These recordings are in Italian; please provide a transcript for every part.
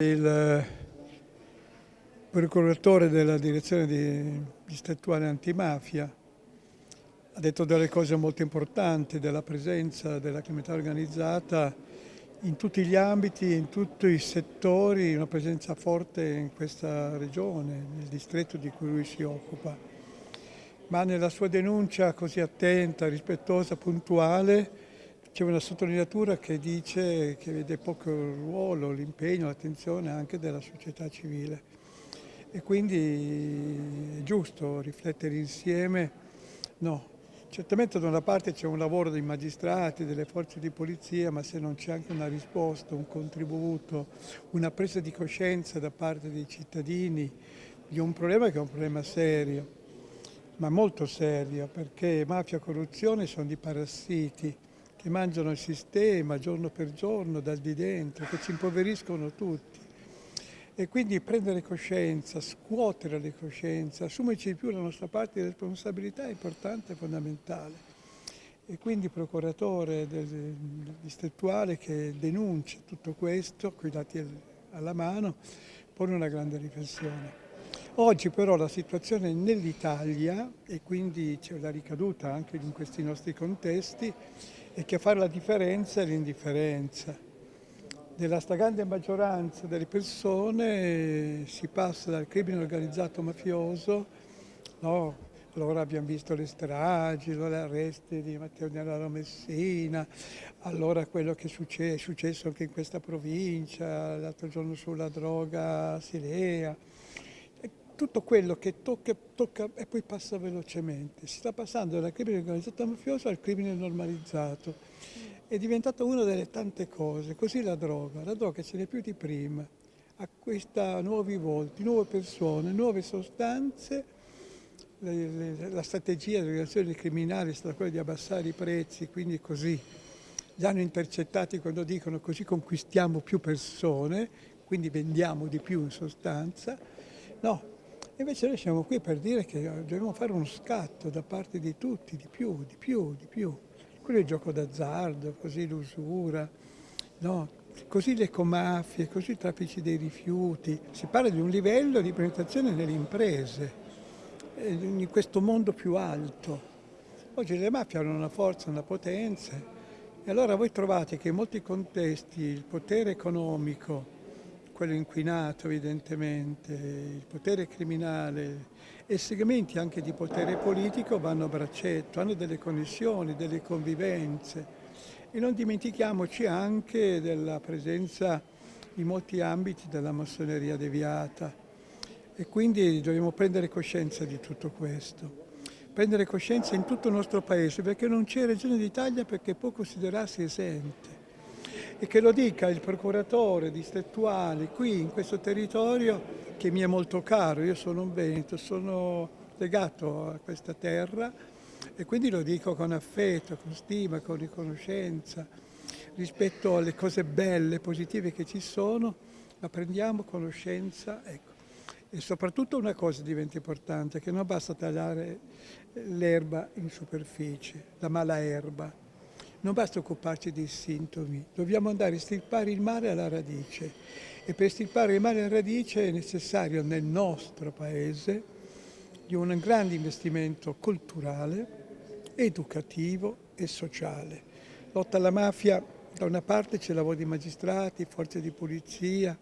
Il procuratore della direzione distrettuale antimafia ha detto delle cose molto importanti della presenza della criminalità organizzata in tutti gli ambiti, in tutti i settori, una presenza forte in questa regione, nel distretto di cui lui si occupa. Ma nella sua denuncia così attenta, rispettosa, puntuale, c'è una sottolineatura che dice che vede poco il ruolo, l'impegno, l'attenzione anche della società civile. E quindi è giusto riflettere insieme. No, certamente da una parte c'è un lavoro dei magistrati, delle forze di polizia, ma se non c'è anche una risposta, un contributo, una presa di coscienza da parte dei cittadini di un problema che è un problema serio, ma molto serio, perché mafia e corruzione sono di parassiti che mangiano il sistema giorno per giorno dal di dentro, che ci impoveriscono tutti. E quindi prendere coscienza, scuotere le coscienze, assumerci di più la nostra parte di responsabilità è importante e fondamentale. E quindi il procuratore del distrettuale che denuncia tutto questo, con i dati alla mano, pone una grande riflessione. Oggi però la situazione nell'Italia, e quindi c'è la ricaduta anche in questi nostri contesti, è che a fare la differenza è l'indifferenza. Nella stragrande maggioranza delle persone si passa dal crimine organizzato mafioso, no? Allora abbiamo visto le stragi, gli arresti di Matteo Denaro Messina, allora quello che è successo anche in questa provincia, l'altro giorno sulla droga a Silea. Tutto quello che tocca e poi passa velocemente. Si sta passando dal crimine organizzato mafioso al crimine normalizzato. È diventata una delle tante cose. Così la droga ce n'è più di prima. Acquista nuovi volti, nuove persone, nuove sostanze. La strategia delle organizzazioni criminali è stata quella di abbassare i prezzi, quindi così li hanno intercettati quando dicono così conquistiamo più persone, quindi vendiamo di più in sostanza. No, invece noi siamo qui per dire che dobbiamo fare uno scatto da parte di tutti, di più, di più, di più. Quello è il gioco d'azzardo, così l'usura, no? Così le ecomafie, così i traffici dei rifiuti. Si parla di un livello di penetrazione nelle imprese, in questo mondo più alto. Oggi le mafie hanno una forza, una potenza, e allora voi trovate che in molti contesti il potere economico, quello inquinato evidentemente, il potere criminale e segmenti anche di potere politico vanno a braccetto, hanno delle connessioni, delle convivenze. E non dimentichiamoci anche della presenza in molti ambiti della massoneria deviata. E quindi dobbiamo prendere coscienza di tutto questo. Prendere coscienza in tutto il nostro paese, perché non c'è regione d'Italia perché può considerarsi esente. E che lo dica il procuratore distrettuale qui in questo territorio che mi è molto caro. Io sono un veneto, sono legato a questa terra e quindi lo dico con affetto, con stima, con riconoscenza rispetto alle cose belle, positive che ci sono, ma prendiamo conoscenza, ecco. E soprattutto una cosa diventa importante, che non basta tagliare l'erba in superficie, la mala erba, non basta occuparci dei sintomi, dobbiamo andare a estirpare il male alla radice. E per estirpare il male alla radice è necessario nel nostro paese di un grande investimento culturale, educativo e sociale. Lotta alla mafia, da una parte c'è il lavoro di magistrati, forze di polizia,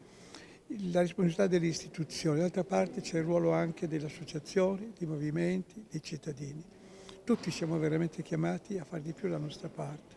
la responsabilità delle istituzioni, dall'altra parte c'è il ruolo anche delle associazioni, dei movimenti, dei cittadini. Tutti siamo veramente chiamati a fare di più la nostra parte.